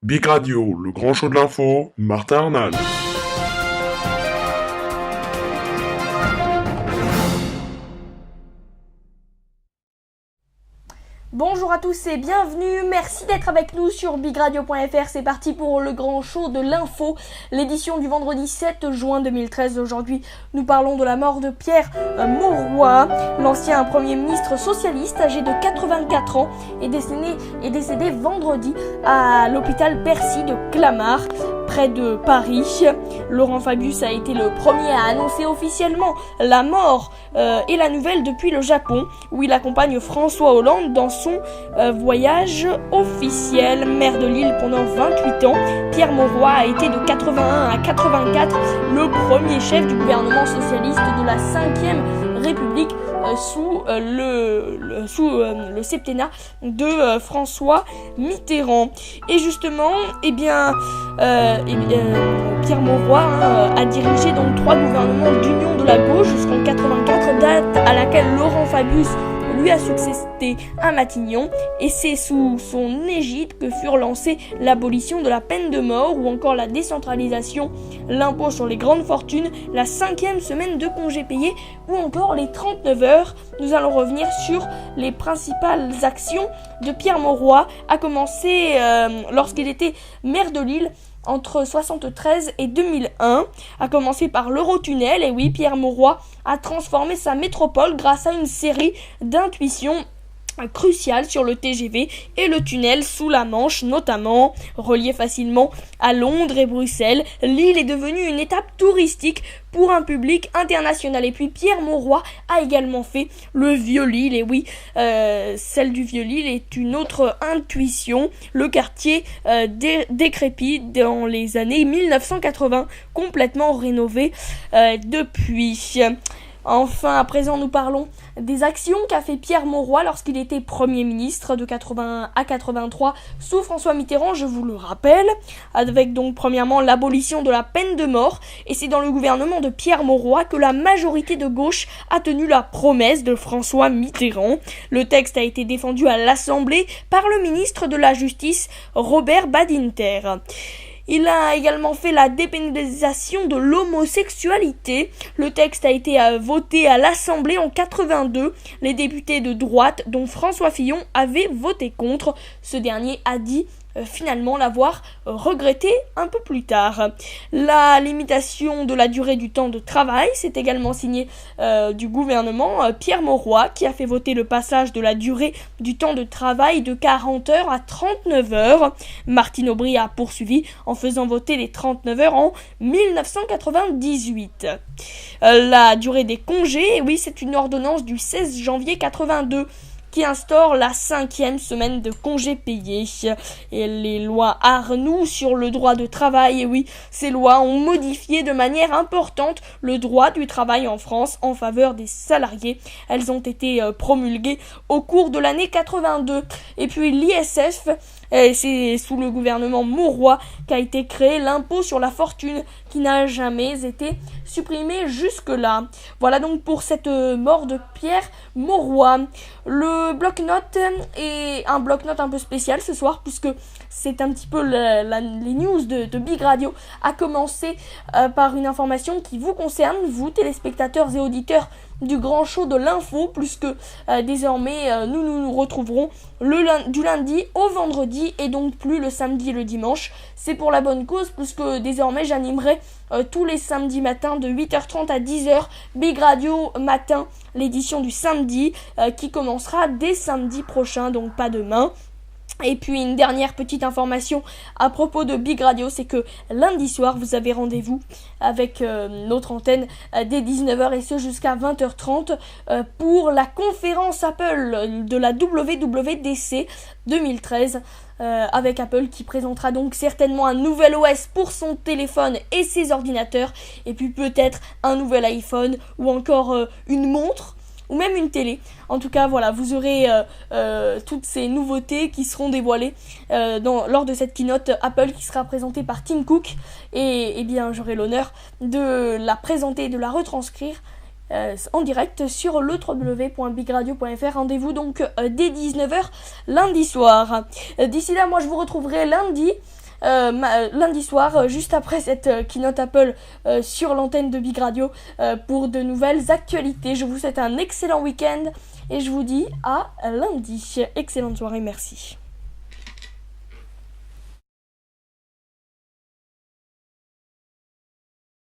Big Radio, le grand show de l'info, Martin Arnal. Bonjour à tous et bienvenue, merci d'être avec nous sur bigradio.fr, c'est parti pour le grand show de l'info, l'édition du vendredi 7 juin 2013. Aujourd'hui, nous parlons de la mort de Pierre Mauroy, l'ancien premier ministre socialiste âgé de 84 ans, est décédé vendredi à l'hôpital Percy de Clamart, près de Paris. Laurent Fabius a été le premier à annoncer officiellement la mort et la nouvelle depuis le Japon, où il accompagne François Hollande dans son voyage officiel. Maire de Lille pendant 28 ans, Pierre Mauroy a été de 81 à 84 le premier chef du gouvernement socialiste de la 5e République sous le septennat de François Mitterrand. Et justement, Pierre Mauroy a dirigé donc 3 gouvernements d'union de la gauche jusqu'en 84, date à laquelle Laurent Fabius lui a succédé à Matignon, et c'est sous son égide que furent lancées l'abolition de la peine de mort ou encore la décentralisation, l'impôt sur les grandes fortunes, la 5e semaine de congés payés ou encore les 39 heures. Nous allons revenir sur les principales actions de Pierre Mauroy, à commencer lorsqu'il était maire de Lille entre 1973 et 2001, à commencer par l'Eurotunnel. Et oui, Pierre Mauroy a transformé sa métropole grâce à une série d'intuitions crucial sur le TGV et le tunnel sous la Manche notamment. Relié facilement à Londres et Bruxelles, Lille est devenue une étape touristique pour un public international. Et puis Pierre Mauroy a également fait le Vieux-Lille. Et oui, celle du Vieux-Lille est une autre intuition. Le quartier décrépit dans les années 1980, complètement rénové depuis. Enfin, à présent, nous parlons des actions qu'a fait Pierre Mauroy lorsqu'il était Premier ministre de 81 à 83 sous François Mitterrand, je vous le rappelle, avec donc premièrement l'abolition de la peine de mort. Et c'est dans le gouvernement de Pierre Mauroy que la majorité de gauche a tenu la promesse de François Mitterrand. Le texte a été défendu à l'Assemblée par le ministre de la Justice, Robert Badinter. Il a également fait la dépénalisation de l'homosexualité. Le texte a été voté à l'Assemblée en 82. Les députés de droite, dont François Fillon, avaient voté contre. Ce dernier a dit finalement l'avoir regretté un peu plus tard. La limitation de la durée du temps de travail, c'est également signé du gouvernement Pierre Mauroy, qui a fait voter le passage de la durée du temps de travail de 40 heures à 39 heures. Martine Aubry a poursuivi en faisant voter les 39 heures en 1998. La durée des congés, oui, c'est une ordonnance du 16 janvier 82 qui instaure la 5e semaine de congés payés. Et les lois Arnoux sur le droit de travail, et oui, ces lois ont modifié de manière importante le droit du travail en France en faveur des salariés. Elles ont été promulguées au cours de l'année 82. Et puis l'ISF, c'est sous le gouvernement Mauroy qu'a été créé l'impôt sur la fortune, qui n'a jamais été supprimé jusque-là. Voilà donc pour cette mort de Pierre Mauroy. Le bloc-notes est un bloc-notes un peu spécial ce soir, puisque c'est un petit peu les news de Big Radio, à commencer par une information qui vous concerne, vous téléspectateurs et auditeurs du grand show de l'info, puisque désormais nous retrouverons du lundi au vendredi et donc plus le samedi et le dimanche. C'est pour la bonne cause, puisque désormais j'animerai tous les samedis matins de 8h30 à 10h Big Radio matin, l'édition du samedi qui commencera dès samedi prochain, donc pas demain. Et puis une dernière petite information à propos de Big Radio, c'est que lundi soir vous avez rendez-vous avec notre antenne dès 19h et ce jusqu'à 20h30 pour la conférence Apple de la WWDC 2013 avec Apple, qui présentera donc certainement un nouvel OS pour son téléphone et ses ordinateurs, et puis peut-être un nouvel iPhone ou encore une montre ou même une télé. En tout cas, voilà, vous aurez toutes ces nouveautés qui seront dévoilées lors de cette keynote Apple qui sera présentée par Tim Cook. Et bien, j'aurai l'honneur de la présenter et de la retranscrire en direct sur le www.bigradio.fr. Rendez-vous donc dès 19h lundi soir. D'ici là, moi je vous retrouverai lundi lundi soir, juste après cette keynote Apple sur l'antenne de Big Radio pour de nouvelles actualités. Je vous souhaite un excellent week-end et je vous dis à lundi. Excellente soirée, merci.